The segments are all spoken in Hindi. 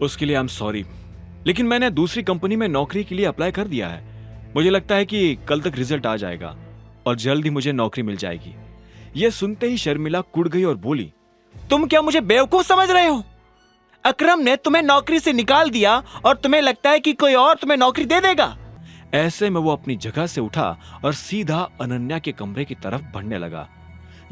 उसके लिए आई एम सॉरी, लेकिन मैंने दूसरी कंपनी में नौकरी के लिए अप्लाई कर दिया है। मुझे लगता है कि कल तक रिजल्ट आ जाएगा और जल्द ही मुझे नौकरी मिल जाएगी। यह सुनते ही शर्मिला कुड़ गई और बोली, तुम क्या मुझे बेवकूफ समझ रहे हो? अकरम ने तुम्हें नौकरी से निकाल दिया और तुम्हें लगता है कि कोई और तुम्हें नौकरी दे देगा? ऐसे में वो अपनी जगह से उठा और सीधा अनन्या के कमरे की तरफ बढ़ने लगा।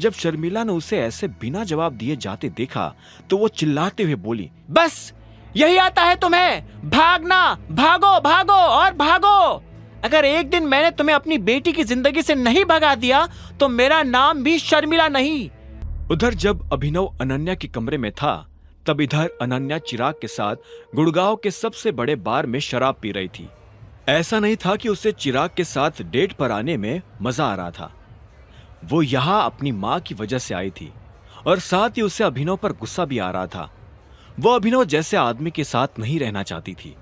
जब शर्मिला ने उसे ऐसे बिना जवाब दिए जाते देखा तो वो चिल्लाते हुए बोली, बस यही आता है तुम्हें? भागना, भागो भागो और भागो। अगर एक दिन मैंने तुम्हें अपनी बेटी की जिंदगी से नहीं भगा दिया तो मेरा नाम भी शर्मिला नहीं। उधर जब अभिनव अनन्या के कमरे में था तब इधर अनन्या चिराग के साथ गुड़गांव के सबसे बड़े बार में शराब पी रही थी। ऐसा नहीं था कि उसे चिराग के साथ डेट पर आने में मजा आ रहा था। वो यहाँ अपनी माँ की वजह से आई थी और साथ ही उसे अभिनव पर गुस्सा भी आ रहा था। वो अभिनव जैसे आदमी के साथ नहीं रहना चाहती थी।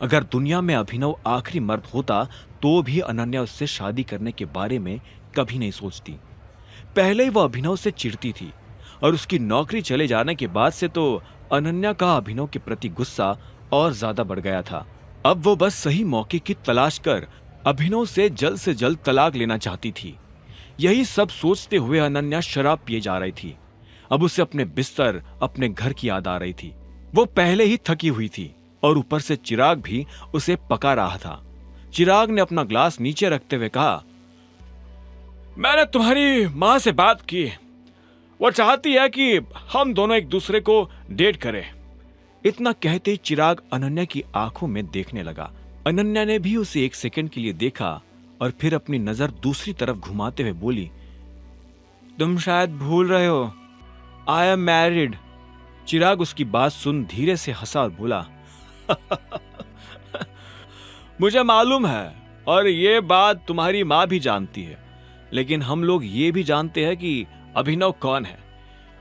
अगर दुनिया में अभिनव आखिरी मर्द होता तो भी अनन्या उससे शादी करने के बारे में कभी नहीं सोचती। पहले ही वो अभिनव से चिढ़ती थी और उसकी नौकरी चले जाने के बाद से तो अनन्या का अभिनव के प्रति गुस्सा और ज्यादा बढ़ गया था। अब वो बस सही मौके की तलाश कर अभिनव से जल्द तलाक लेना चाहती थी। यही सब सोचते हुए अनन्या शराब पिए जा रही थी। अब उसे अपने बिस्तर, अपने घर की याद आ रही थी। वो पहले ही थकी हुई थी और ऊपर से चिराग भी उसे पका रहा था। चिराग ने अपना ग्लास नीचे रखते हुए कहा, मैंने तुम्हारी माँ से बात की। वो चाहती है कि हम दोनों एक दूसरे को डेट करें। इतना कहते ही चिराग अनन्या की आंखों में देखने लगा। अनन्या ने भी उसे एक सेकंड के लिए देखा और फिर अपनी नजर दूसरी तरफ घुमाते हुए बोली, तुम शायद भूल रहे हो, आई एम मैरिड। चिराग उसकी बात सुन धीरे से हंसा और बोला, मुझे मालूम है और ये बात तुम्हारी माँ भी जानती है, लेकिन हम लोग ये भी जानते हैं कि अभिनव कौन है।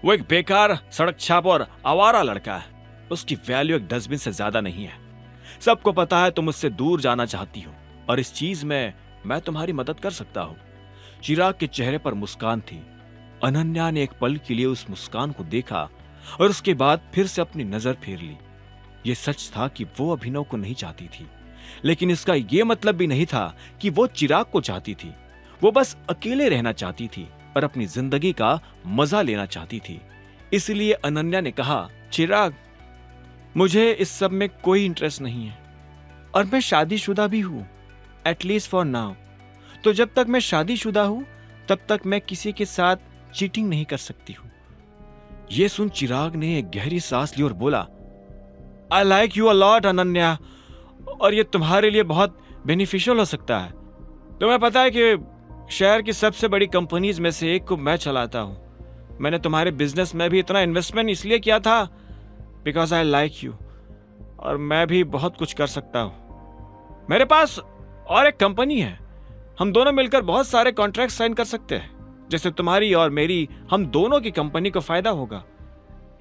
वो एक बेकार, सड़क छाप और आवारा लड़का है। उसकी वैल्यू एक डस्टबिन से ज्यादा नहीं है। सबको पता है तुम उससे दूर जाना चाहती हो और इस चीज में मैं तुम्हारी मदद कर सकता हूं। चिराग के चेहरे पर मुस्कान थी। अनन्या ने एक पल के लिए उस मुस्कान को देखा और उसके बाद फिर से अपनी नजर फेर ली। यह सच था कि वो अभिनव को नहीं चाहती थी, लेकिन इसका यह मतलब भी नहीं था कि वो चिराग को चाहती थी। वो बस अकेले रहना चाहती थी और अपनी जिंदगी का मजा लेना चाहती थी। इसलिए अनन्या ने कहा, चिराग, मुझे इस सब में कोई इंटरेस्ट नहीं है और मैं शादीशुदा भी हूं, एटलीस्ट फॉर नाउ। तो जब तक मैं शादीशुदा हूं तब तक मैं किसी के साथ चीटिंग नहीं कर सकती हूं। यह सुन चिराग ने एक गहरी सांस ली और बोला, I like you a lot Ananya, और ये तुम्हारे लिए बहुत बेनिफिशियल हो सकता है। तुम्हें पता है कि शहर की सबसे बड़ी कंपनीज में से एक को मैं चलाता हूं। मैंने तुम्हारे बिजनेस में भी इतना इन्वेस्टमेंट इसलिए किया था बिकॉज आई लाइक यू, और मैं भी बहुत कुछ कर सकता हूं। मेरे पास और एक कंपनी है, हम दोनों मिलकर बहुत सारे कॉन्ट्रैक्ट साइन कर सकते हैं। जैसे तुम्हारी और मेरी, हम दोनों की कंपनी को फायदा होगा।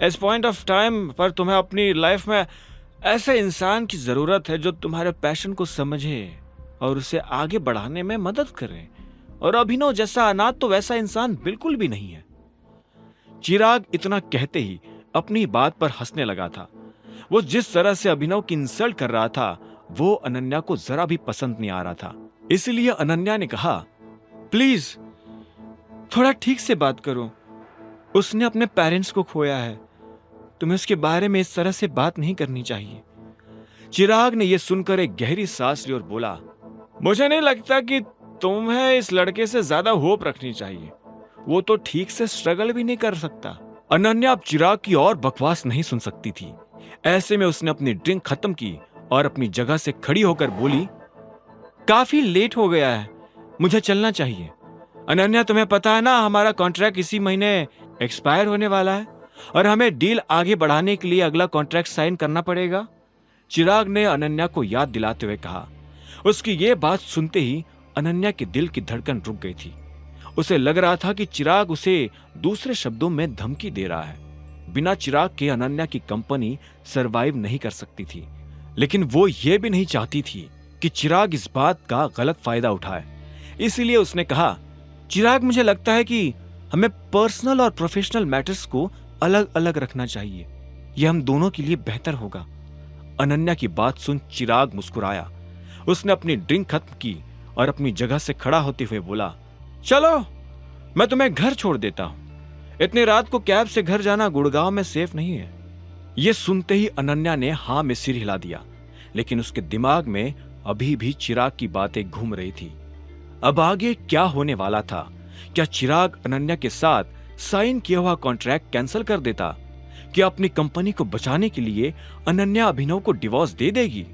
इस पॉइंट ऑफ टाइम पर तुम्हें अपनी लाइफ में ऐसे इंसान की जरूरत है जो तुम्हारे पैशन को समझे और उसे आगे बढ़ाने में मदद करे, और अभिनव जैसा अनाथ तो वैसा इंसान बिल्कुल भी नहीं है। चिराग इतना कहते ही अपनी बात पर हंसने लगा था। वो जिस तरह से अभिनव की इंसल्ट कर रहा था वो अनन्या को जरा भी पसंद नहीं आ रहा था। इसलिए अनन्या ने कहा, प्लीज थोड़ा ठीक से बात करो, उसने अपने पेरेंट्स को खोया है, तुम्हें उसके बारे में इस तरह से बात नहीं करनी चाहिए। चिराग ने यह सुनकर एक गहरी सांस ली और बोला, मुझे नहीं लगता कि तुम्हें इस लड़के से ज्यादा होप रखनी चाहिए। वो तो ठीक से स्ट्रगल भी नहीं कर सकता। अनन्या अब चिराग की और बकवास नहीं सुन सकती थी। ऐसे में उसने अपनी ड्रिंक खत्म की और अपनी जगह से खड़ी होकर बोली, काफी लेट हो गया है, मुझे चलना चाहिए। अनन्या, तुम्हें पता है ना हमारा कॉन्ट्रैक्ट इसी महीने एक्सपायर होने वाला है और हमें डील आगे बढ़ाने के लिए अगला कॉन्ट्रैक्ट साइन करना पड़ेगा। चिराग ने अनन्या को याद दिलाते हुए कहा। उसकी ये बात सुनते ही अनन्या के दिल की धड़कन रुक गई थी। उसे लग रहा था कि चिराग उसे दूसरे शब्दों में धमकी दे रहा है। बिना चिराग के अनन्या की कंपनी सरवाइव नहीं कर सकती थी, लेकिन वो ये भी नहीं चाहती थी कि चिराग इस बात का गलत फायदा उठाए। इसीलिए उसने कहा, चिराग, मुझे लगता है कि हमें पर्सनल और प्रोफेशनल मैटर्स को अलग अलग रखना चाहिए। यह हम दोनों के लिए बेहतर होगा। अनन्या की बात सुन चिराग मुस्कुराया। उसने अपनी ड्रिंक खत्म की और अपनी जगह से खड़ा होते हुए बोला, चलो मैं तुम्हें घर छोड़ देता हूं। इतनी रात को कैब से घर जाना गुड़गांव में सेफ नहीं है। यह सुनते ही अनन्या ने हाँ में सिर हिला दिया, लेकिन उसके दिमाग में अभी भी चिराग की बातें घूम रही थी। अब आगे क्या होने वाला था? क्या चिराग अनन्या के साथ साइन किया हुआ कॉन्ट्रैक्ट कैंसिल कर देता? क्या अपनी कंपनी को बचाने के लिए अनन्या अभिनव को डिवोर्स दे देगी?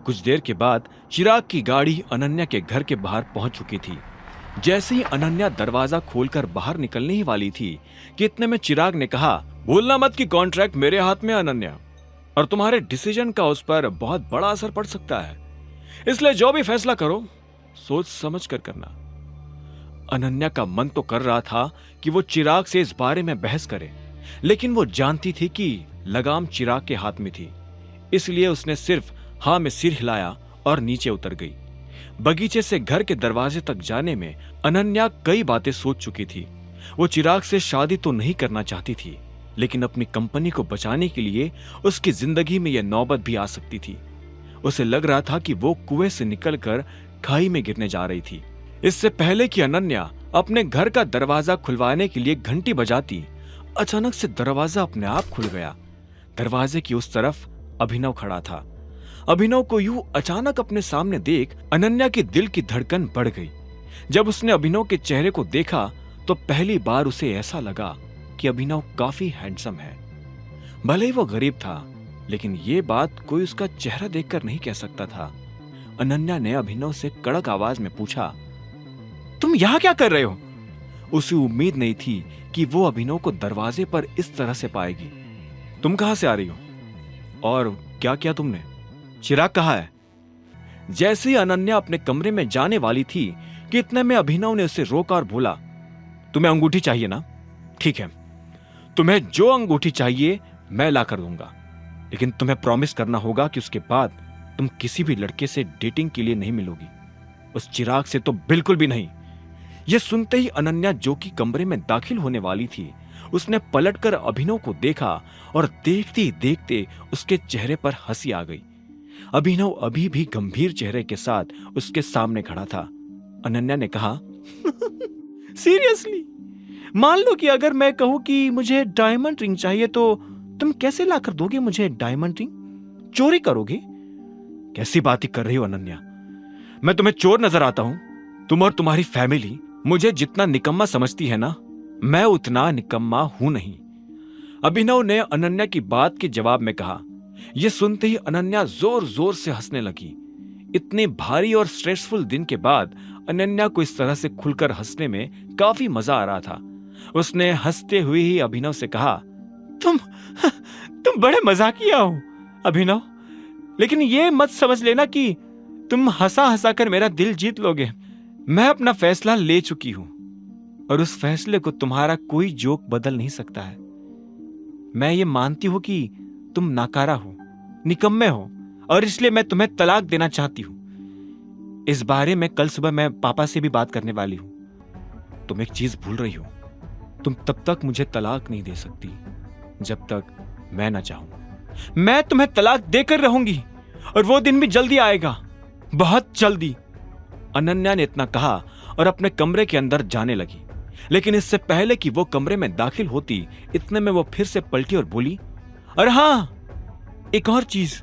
कुछ देर के बाद चिराग की गाड़ी अनन्या के घर के बाहर पहुंच चुकी थी। जैसे ही अनन्या दरवाजा खोलकर बाहर निकलने ही वाली थी कि इतने में चिराग ने कहा, भूलना मत कि कॉन्ट्रैक्ट मेरे हाथ में है अनन्या, और तुम्हारे डिसीजन का उस पर बहुत बड़ा असर पड़ सकता है। इसलिए जो भी फैसला करो सोच समझ कर करना। अनन्या का मन तो कर रहा था कि वो चिराग से इस बारे में बहस करे, लेकिन वो जानती थी कि लगाम चिराग के हाथ में थी। इसलिए उसने सिर्फ हाँ में सिर हिलाया और नीचे उतर गई। बगीचे से घर के दरवाजे तक जाने में अनन्या कई बातें सोच चुकी थी। वो चिराग से शादी तो नहीं करना चाहती थी, लेकिन अपनी कंपनी को बचाने के लिए उसकी जिंदगी में यह नौबत भी आ सकती थी। उसे लग रहा था कि वो कुएं से निकलकर खाई में गिरने जा रही थी। इससे पहले कि अनन्या अपने घर का दरवाजा खुलवाने के लिए घंटी बजाती, अचानक से दरवाजा अपने आप खुल गया। दरवाजे की उस तरफ अभिनव खड़ा था। अभिनव को यूं अचानक अपने सामने देख अनन्या के दिल की धड़कन बढ़ गई। जब उसने अभिनव के चेहरे को देखा तो पहली बार उसे ऐसा लगा कि अभिनव काफी हैंडसम है। भले ही वो गरीब था, लेकिन ये बात कोई उसका चेहरा देखकर नहीं कह सकता था। अनन्या ने अभिनव से कड़क आवाज में पूछा, तुम यहां क्या कर रहे हो? उसे उम्मीद नहीं थी कि वो अभिनव को दरवाजे पर इस तरह से पाएगी। तुम कहां से आ रही हो और क्या किया तुमने? चिराग कहाँ है? जैसे ही अनन्या अपने कमरे में जाने वाली थी कि इतने में अभिनव ने उसे रोका और बोला, तुम्हें अंगूठी चाहिए ना? ठीक है, तुम्हें जो अंगूठी चाहिए मैं ला कर दूंगा, लेकिन तुम्हें प्रॉमिस करना होगा कि उसके बाद तुम किसी भी लड़के से डेटिंग के लिए नहीं मिलोगी। उस चिराग से तो बिल्कुल भी नहीं। यह सुनते ही अनन्या, जो कि कमरे में दाखिल होने वाली थी, उसने पलटकर अभिनव को देखा और देखते ही देखते उसके चेहरे पर हंसी आ गई। अभिनव अभी भी गंभीर चेहरे के साथ उसके सामने खड़ा था। अनन्या ने कहा, सीरियसली? मान लो कि अगर मैं कहूं कि मुझे डायमंड रिंग चाहिए तो तुम कैसे लाकर दोगे मुझे डायमंड रिंग? चोरी करोगे? कैसी बातें कर रही हो अनन्या? मैं तुम्हें चोर नजर आता हूं? तुम और तुम्हारी फैमिली मुझे जितना निकम्मा समझती है ना, मैं उतना निकम्मा हूं नहीं। अभिनव ने अनन्या की बात के जवाब में कहा। यह सुनते ही अनन्या जोर जोर से हंसने लगी। इतने भारी और स्ट्रेसफुल दिन के बाद अनन्या को इस तरह से खुलकर हंसने में काफी मजा आ रहा था। उसने हंसते हुए ही अभिनव से कहा, तुम बड़े मजाकिया हो अभिनव, लेकिन ये मत समझ लेना कि तुम हंसा हंसा कर मेरा दिल जीत लोगे। मैं अपना फैसला ले चुकी हूं और उस फैसले को तुम्हारा कोई जोक बदल नहीं सकता है। मैं ये मानती हूं कि तुम नाकारा हो, निकम्मे हो, और इसलिए मैं तुम्हें तलाक देना चाहती हूं। इस बारे में कल सुबह मैं पापा से भी बात करने वाली हूं। तुम एक चीज भूल रही हो, तुम तब तक मुझे तलाक नहीं दे सकती जब तक मैं ना चाहूं। मैं तुम्हें तलाक देकर रहूंगी और वो दिन भी जल्दी आएगा, बहुत जल्दी। अनन्या ने इतना कहा और अपने कमरे के अंदर जाने लगी, लेकिन इससे पहले कि वो कमरे में दाखिल होती, इतने में वो फिर से पलटी और बोली, अरे हाँ, एक और चीज,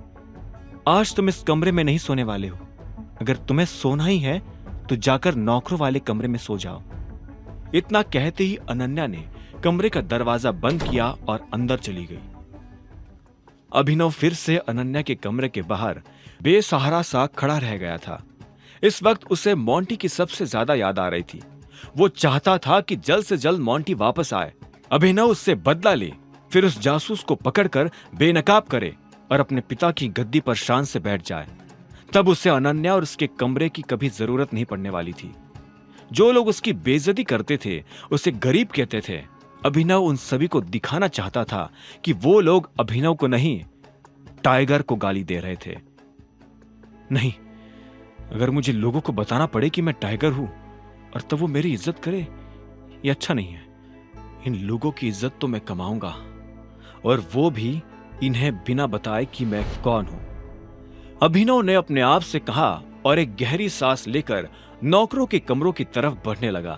आज तुम इस कमरे में नहीं सोने वाले हो। अगर तुम्हें सोना ही है तो जाकर नौकरों वाले कमरे में सो जाओ। इतना कहते ही अनन्या ने कमरे का दरवाजा बंद किया और अंदर चली गई। अभिनव फिर से अनन्या के कमरे के बाहर बेसहारा सा खड़ा रह गया था। इस वक्त उसे मोंटी की सबसे ज्यादा याद आ रही थी। वो चाहता था कि जल्द से जल्द मोंटी वापस आए, अभिनव उससे बदला ले, फिर उस जासूस को पकड़कर बेनकाब करे और अपने पिता की गद्दी पर शान से बैठ जाए। तब उसे अनन्या और उसके कमरे की कभी जरूरत नहीं पड़ने वाली थी। जो लोग उसकी बेइज्जती करते थे, उसे गरीब कहते थे, अभिनव उन सभी को दिखाना चाहता था कि वो लोग अभिनव को नहीं, टाइगर को गाली दे रहे थे। नहीं, अगर मुझे लोगों को बताना पड़े कि मैं टाइगर हूं और तब वो मेरी इज्जत करे, ये अच्छा नहीं है। इन लोगों की इज्जत तो मैं कमाऊंगा, और वो भी इन्हें बिना बताए कि मैं कौन हूं। अभिनव ने अपने आप से कहा और एक गहरी सांस लेकर नौकरों के कमरों की तरफ बढ़ने लगा।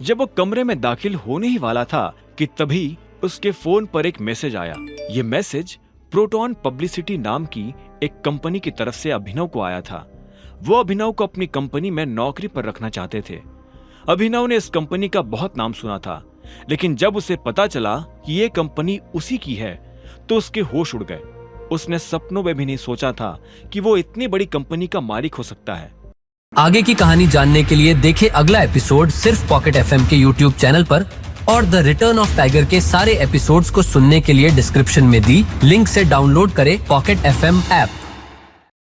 जब वो कमरे में दाखिल होने ही वाला था कि तभी उसके फोन पर एक मैसेज आया। ये मैसेज प्रोटॉन पब्लिसिटी नाम की एक कंपनी की तरफ से अभिनव को आया था। वो अभिनव को अपनी कंपनी में नौकरी पर रखना चाहते थे। अभिनव ने इस कंपनी का बहुत नाम सुना था, लेकिन जब उसे पता चला कि ये कंपनी उसी की है तो उसके होश उड़ गए। उसने सपनों में भी नहीं सोचा था कि वो इतनी बड़ी कंपनी का मालिक हो सकता है। आगे की कहानी जानने के लिए देखें अगला एपिसोड सिर्फ पॉकेट एफएम के यूट्यूब चैनल पर, और द रिटर्न ऑफ टाइगर के सारे एपिसोड्स को सुनने के लिए डिस्क्रिप्शन में दी लिंक से डाउनलोड करें पॉकेट एफएम ऐप।